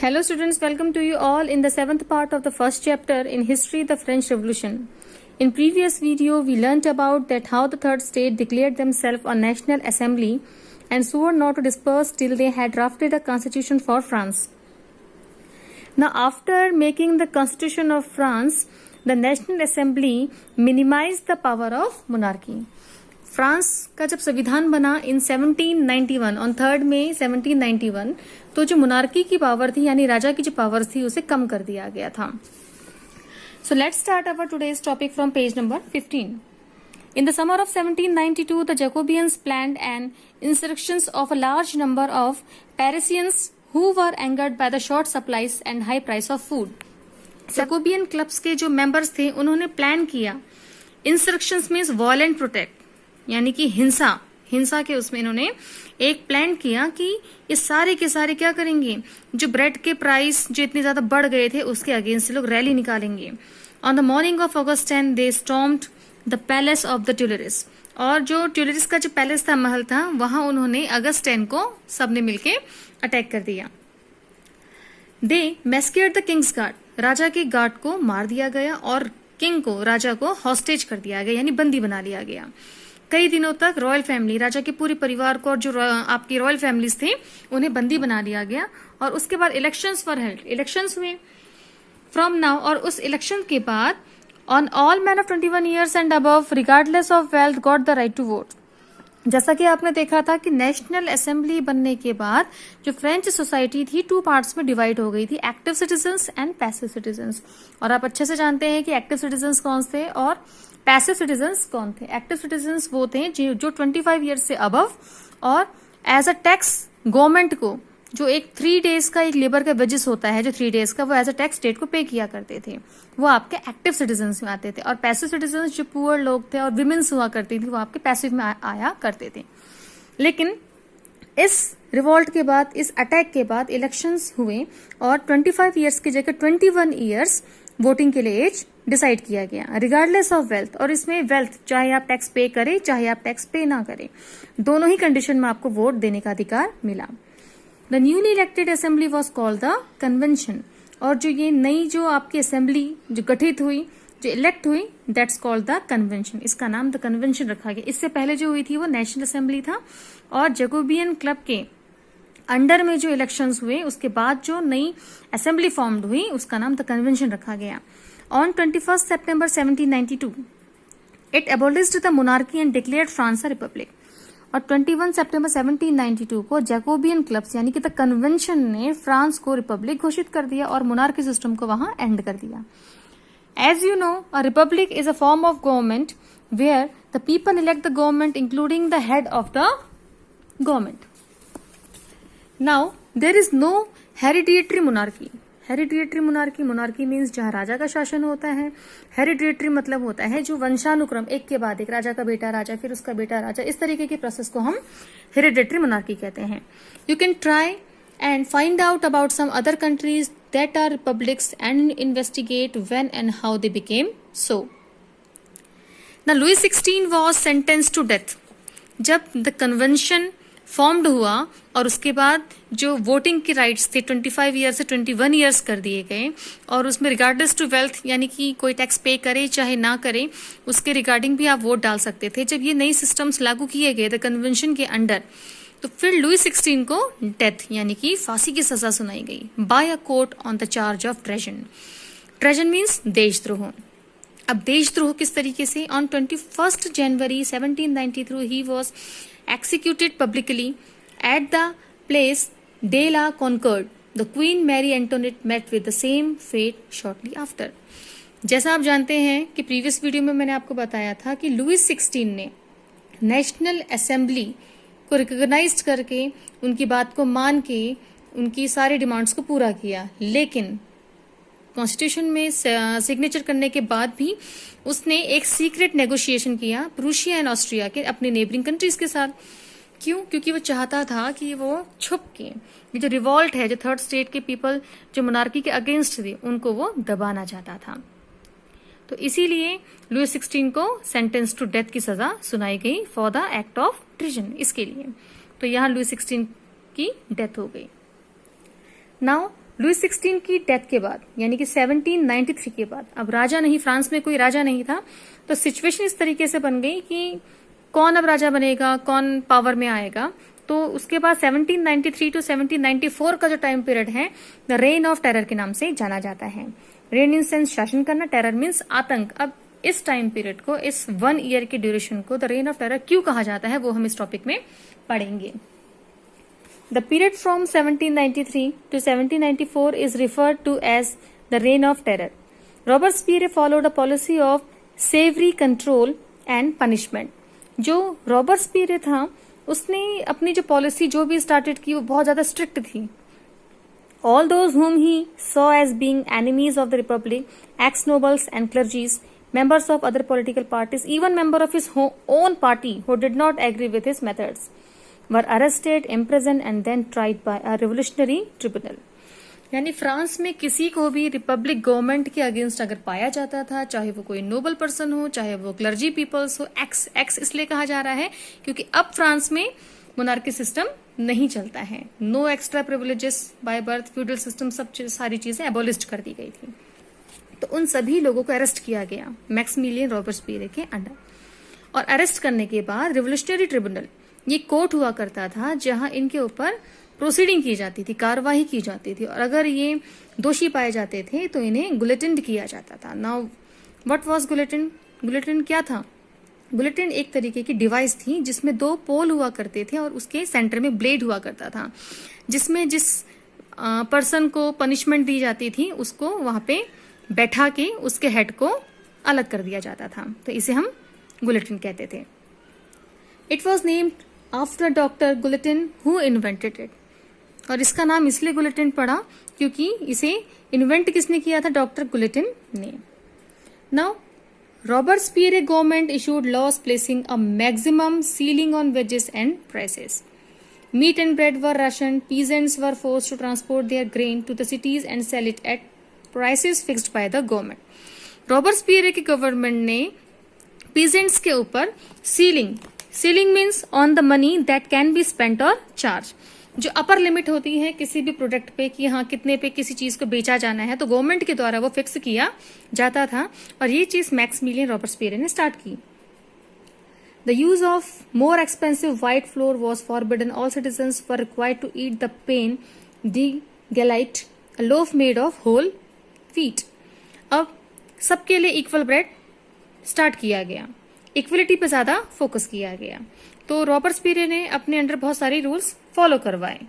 Hello students, welcome to you all in the 7th part of the first chapter in History, the French Revolution. In previous video, we learnt about that how the third state declared themselves a national assembly and swore not to disperse till they had drafted a constitution for France. Now after making the constitution of France, the National Assembly minimized the power of monarchy. France का जब संविधान बना इन 1791 on 3 मई 1791, तो जो monarchy की power थी यानी राजा की जो पावर थी उसे कम कर दिया गया था. So let's start our today's topic from page number 15. In the summer of 1792, the Jacobians planned an insurrection of a large number of Parisians who were angered by the short supplies and high price of food. Jacobian clubs के जो members थे उन्होंने plan किया. इंसरेक्शंस means violent protest यानी कि हिंसा के उसमें इन्होंने एक प्लान किया कि ये सारे के सारे क्या करेंगे, जो ब्रेड के प्राइस जो इतने ज्यादा बढ़ गए थे उसके अगेंस्ट लोग रैली निकालेंगे. On the morning of August 10 they stormed the palace of the Tuileries. और जो ट्यूलरिस का जो पैलेस था, महल था, वहां उन्होंने अगस्त 10 को सबने मिलके अटैक कर दिया. दे मैस्केर्ड द किंग्स गार्ड. राजा के गार्ड को मार दिया गया और किंग को, राजा को हॉस्टेज कर दिया गया यानी बंदी बना लिया गया. कई दिनों तक रॉयल फैमिली, राजा के पूरे परिवार को और जो आपकी रॉयल फैमिलीज थे उन्हें बंदी बना लिया गया. और उसके बाद इलेक्शंस फॉर हेल्ड, इलेक्शंस हुए फ्रॉम नाउ. और उस इलेक्शन के बाद on all man of 21 years and above regardless of wealth got the right to vote. जैसा कि आपने देखा था कि नेशनल असेंबली बनने के बाद जो फ्रेंच सोसाइटी थी 2 पार्ट्स में डिवाइड हो गई थी, active citizens and passive citizens. और आप अच्छे से जानते हैं कि एक्टिव सिटीजन्स कौन थे और पैसिव सिटीजन्स कौन थे. एक्टिव सिटीजन्स वो थे जो 25 ईयर्स से अबव और एज अ टैक्स गवर्नमेंट को जो एक 3 डेज का एक लेबर का वेजेस होता है, जो 3 डेज का, वो एज अ टैक्स स्टेट को पे किया करते थे, वो आपके एक्टिव सिटीजन्स में आते थे. और पैसिव सिटीजन्स जो पुअर लोग थे और विमेन्स हुआ करती थी वो आपके पैसिव में आया करते थे. लेकिन इस रिवॉल्ट के बाद, इस अटैक के बाद इलेक्शंस हुए और 25 ईयर्स की जगह 21 ईयर्स वोटिंग के लिए एज डिसाइड किया गया, रिगार्डलेस ऑफ वेल्थ. और इसमें वेल्थ चाहे आप टैक्स पे करें चाहे आप टैक्स पे ना करें, दोनों ही कंडीशन में आपको वोट देने का अधिकार मिला. The newly elected assembly was called the convention. और जो ये नई जो आपकी असेंबली जो गठित हुई, जो इलेक्ट हुई, दैट्स कॉल्ड द कन्वेंशन. इसका नाम द कन्वेंशन रखा गया. इससे पहले जो हुई थी वो नेशनल असेंबली था. और जैकोबियन क्लब के अंडर में जो इलेक्शंस हुए उसके बाद जो नई असेंबली फॉर्म्ड हुई उसका नाम द कन्वेंशन रखा गया. On 21 September 1792 it एबोलिश्ड the monarchy and declared France a republic. और 21 सितंबर 1792 को जैकोबियन क्लब्स यानी कि द कन्वेंशन ने फ्रांस को रिपब्लिक घोषित कर दिया और मोनार्की सिस्टम को वहां एंड कर दिया. As you know, a republic is a form of government where the people elect the government including the head of the government. Now there is no hereditary monarchy. Hereditary monarchy, monarchy means जहां राजा का शासन होता है. Hereditary मतलब होता है जो वंशानुक्रम, एक के बाद एक, राजा का बेटा राजा, फिर उसका बेटा राजा, इस तरीके के प्रोसेस को हम हेरिडिटरी मोनार्की कहते हैं. You can try and find out about some other countries that are republics and investigate when and how they became so. Now Louis XVI was sentenced to death. जब the convention formed हुआ और उसके बाद जो voting के rights थे 25 year से 21 years कर दिए गए और उसमें रिगार्डलेस टू वेल्थ यानी कि कोई टैक्स पे करे चाहे ना करे उसके रिगार्डिंग भी आप वोट डाल सकते थे. जब ये नई सिस्टम्स लागू किए गए द कन्वेंशन के अंडर, तो फिर लुई 16 को डेथ यानी कि फांसी की सजा सुनाई गई by a court on the charge of treason. Treason means देशद्रोह. अब देशद्रोह किस तरीके से? On 21 January 1793 he was executed publicly at the place de la Concorde. The Queen Mary Antoinette met with the same fate shortly after. जैसा आप जानते हैं कि प्रीवियस वीडियो में मैंने आपको बताया था कि लुई 16 ने नेशनल असेंबली को रिकॉग्नाइज करके उनकी बात को मान के उनकी सारी डिमांड्स को पूरा किया. लेकिन कॉन्स्टिट्यूशन में सिग्नेचर करने के बाद भी उसने एक सीक्रेट नेगोशिएशन किया प्रूशिया एंड ऑस्ट्रिया के अपने नेबरिंग कंट्रीज के साथ. क्यों? क्योंकि वो चाहता था कि वो छुप के ये जो रिवॉल्ट है, जो थर्ड स्टेट के पीपल जो मोनार्की के अगेंस्ट थे, उनको वो दबाना चाहता था. तो इसीलिए लुई 16 को सेंटेंस टू डेथ की सजा सुनाई गई for the act of treason. इसके लिए तो यहाँ लुई 16 की डेथ हो गई. नाउ लुइस 16 की डेथ के बाद यानी कि 1793 के बाद, अब राजा नहीं, फ्रांस में कोई राजा नहीं था, तो सिचुएशन इस तरीके से बन गई कि कौन अब राजा बनेगा, कौन पावर में आएगा। तो उसके बाद 1793 टू 1794 का जो टाइम पीरियड है द रेन ऑफ टेरर के नाम से जाना जाता है। रेन इन सेंस शासन करना, टेरर मीन्स आतंक। अब इस टाइम पीरियड को, इस 1 ईयर की ड्यूरेशन को द रेन ऑफ टेरर क्यों कहा जाता है वो हम इस टॉपिक में पढ़ेंगे। The period from 1793 to 1794 is referred to as the Reign of Terror. Robespierre followed a policy of severe control and punishment. जो रॉबर्सपियरे था उसने अपनी जो पॉलिसी जो भी स्टार्टेड की वो बहुत ज्यादा स्ट्रिक्ट थी। All those whom he saw as being enemies of the republic, ex-nobles and clergies, members of other political parties, even member of his own party who did not agree with his methods, were arrested, imprisoned and then tried by a revolutionary tribunal. यानी France में किसी को भी Republic government के against अगर पाया जाता था, चाहे वो कोई नोबल पर्सन हो, चाहे वो क्लर्जी पीपल्स हो, एक्स इसलिए कहा जा रहा है क्योंकि अब फ्रांस में मोनार्की सिस्टम नहीं चलता है। No extra privileges by birth, feudal system, सब सारी चीजें एबोलिश कर दी गई थी। तो उन सभी लोगों को अरेस्ट किया गया मैक्सिमिलियन रॉबर्सपियरे के अंडर। और अरेस्ट करने के बाद रिवोल्यूशनरी ट्रिब्यूनल, ये कोर्ट हुआ करता था जहां इनके ऊपर प्रोसीडिंग की जाती थी, कार्यवाही की जाती थी, और अगर ये दोषी पाए जाते थे तो इन्हें गुलेटिन किया जाता था। Now what was guillotine? Guillotine क्या था? गुलेटिन एक तरीके की डिवाइस थी जिसमें 2 पोल हुआ करते थे और उसके सेंटर में ब्लेड हुआ करता था, जिसमें जिस पर्सन को पनिशमेंट दी जाती थी उसको वहां पे बैठा के उसके हेड को अलग कर दिया जाता था। तो इसे हम गुलेटिन कहते थे। It was named after doctor guillotine who invented it. और इसका नाम इसलिए गुलेटिन पड़ा क्योंकि इसे इन्वेंट किसने किया था? डॉक्टर गुलेटिन ने। Now Robespierre government issued laws placing a maximum ceiling on wages and prices. Meat and bread were ration, peasants were forced to transport their grain to the cities and sell it at prices fixed by the government. Robespierre की government ने peasants के ऊपर ceiling means on the money that can be spent और charge, जो upper limit होती है किसी भी प्रोडक्ट पे कि हाँ कितने पे किसी चीज को बेचा जाना है, तो गवर्नमेंट के द्वारा वो फिक्स किया जाता था। और ये चीज मैक्सिमिलियन रॉबर्सपियरे ने स्टार्ट की। The use of more expensive white flour was forbidden. All citizens were required to eat the pain d'égalité, a loaf made of whole wheat. अब सबके लिए इक्वल ब्रेड स्टार्ट किया गया, इक्वलिटी पे ज्यादा focus किया गया। तो रॉबर्सपियरे ने अपने अंडर बहुत सारे रूल्स फॉलो करवाए।